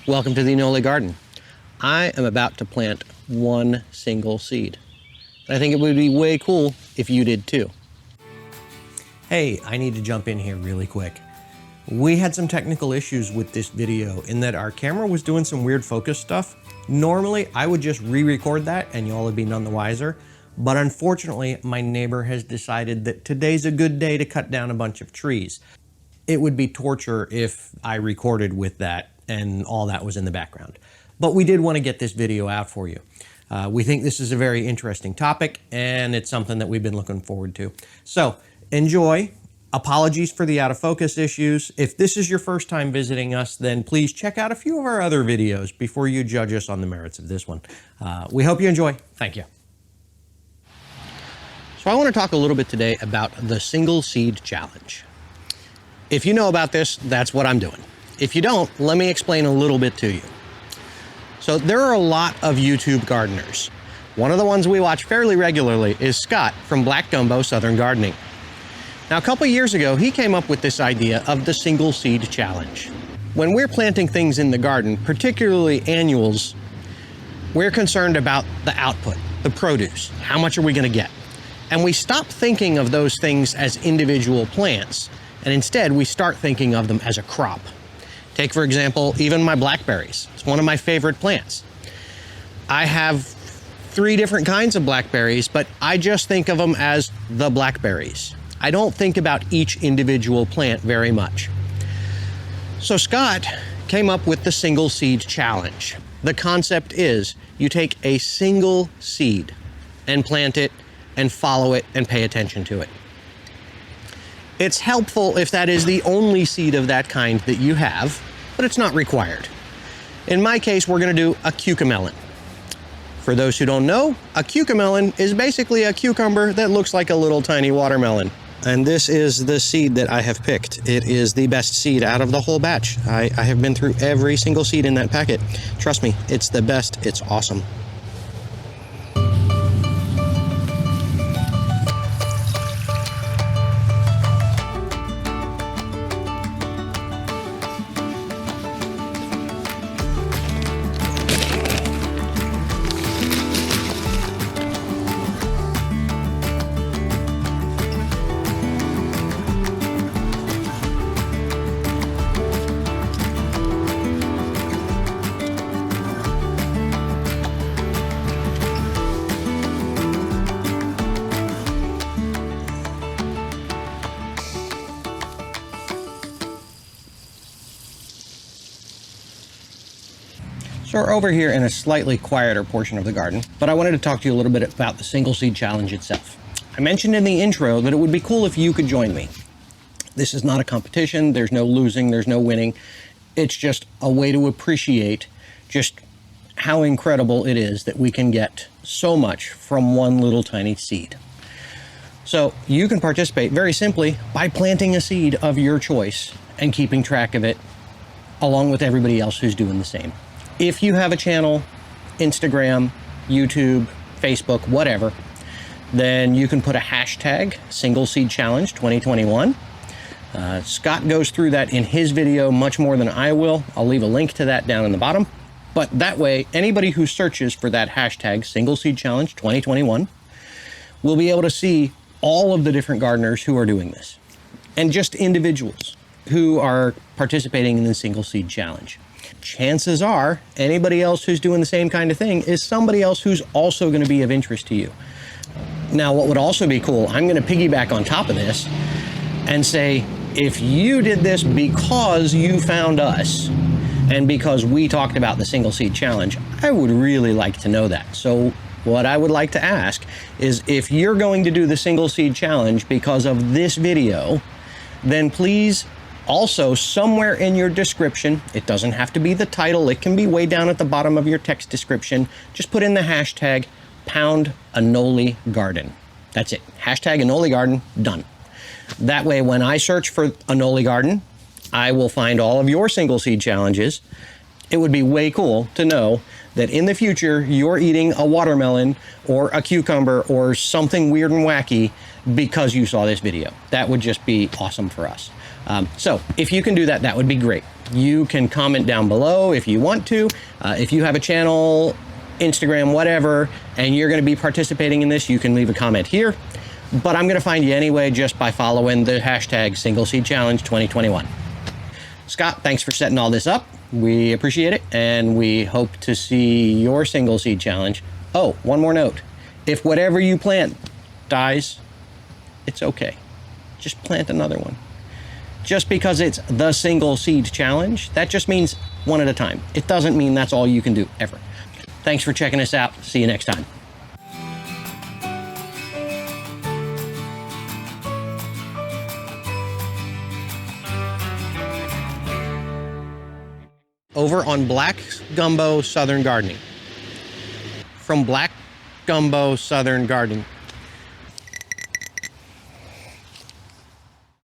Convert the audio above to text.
Welcome to the Anole Garden. I am about to plant one single seed. And I think it would be way cool if you did too. Hey, I need to jump in here really quick. We had some technical issues with this video in that our camera was doing some weird focus stuff. Normally, I would just re-record that and y'all would be none the wiser. But unfortunately, my neighbor has decided that today's a good day to cut down a bunch of trees. It would be torture if I recorded with that and all that was in the background. But we did want to get this video out for you. We think this is a very interesting topic and it's something that we've been looking forward to. So enjoy. Apologies for the out of focus issues. If this is your first time visiting us, then please check out a few of our other videos before you judge us on the merits of this one. We hope you enjoy. Thank you. So I want to talk a little bit today about the single seed challenge. If you know about this, that's what I'm doing. If you don't, let me explain a little bit to you. So there are a lot of YouTube gardeners. One of the ones we watch fairly regularly is Scott from Black Gumbo Southern Gardening. Now, a couple years ago, he came up with this idea of the single seed challenge. When we're planting things in the garden, particularly annuals, we're concerned about the output, the produce. How much are we going to get? And we stop thinking of those things as individual plants, and instead we start thinking of them as a crop. Take, for example, even my blackberries. It's one of my favorite plants. I have 3 different kinds of blackberries, but I just think of them as the blackberries. I don't think about each individual plant very much. So Scott came up with the single seed challenge. The concept is you take a single seed and plant it and follow it and pay attention to it. It's helpful if that is the only seed of that kind that you have, but it's not required. In my case, we're going to do a cucamelon. For those who don't know, a cucamelon is basically a cucumber that looks like a little tiny watermelon. And this is the seed that I have picked. It is the best seed out of the whole batch. I have been through every single seed in that packet. Trust me, it's the best. It's awesome. So we're over here in a slightly quieter portion of the garden, but I wanted to talk to you a little bit about the single seed challenge itself. I mentioned in the intro that it would be cool if you could join me. This is not a competition, there's no losing, there's no winning. It's just a way to appreciate just how incredible it is that we can get so much from one little tiny seed. So you can participate very simply by planting a seed of your choice and keeping track of it along with everybody else who's doing the same. If you have a channel, Instagram, YouTube, Facebook, whatever, then you can put a hashtag, Single Seed Challenge 2021. Scott goes through that in his video much more than I will. I'll leave a link to that down in the bottom. But that way, anybody who searches for that hashtag, Single Seed Challenge 2021, will be able to see all of the different gardeners who are doing this, and just individuals who are participating in the Single Seed Challenge. Chances are anybody else who's doing the same kind of thing is somebody else who's also going to be of interest to you. Now, what would also be cool, I'm going to piggyback on top of this and say, if you did this because you found us and because we talked about the single seed challenge, I would really like to know that. So what I would like to ask is, if you're going to do the single seed challenge because of this video, then please also, somewhere in your description, it doesn't have to be the title, it can be way down at the bottom of your text description, just put in the hashtag #AnoleGarden. That's it. Hashtag #AnoleGarden, done. That way, when I search for Anole Garden, I will find all of your single seed challenges. It would be way cool to know that in the future, you're eating a watermelon or a cucumber or something weird and wacky because you saw this video. That would just be awesome for us. So if you can do that, that would be great. You can comment down below if you want to. If you have a channel, Instagram, whatever, and you're going to be participating in this, you can leave a comment here. But I'm going to find you anyway just by following the hashtag Single Seed Challenge 2021. Scott, thanks for setting all this up. We appreciate it, and we hope to see your single seed challenge. Oh, one more note. If whatever you plant dies, it's okay. Just plant another one. Just because it's the single seed challenge, that just means one at a time. It doesn't mean that's all you can do ever. Thanks for checking us out. See you next time. Over on Black Gumbo Southern Gardening. From Black Gumbo Southern Gardening.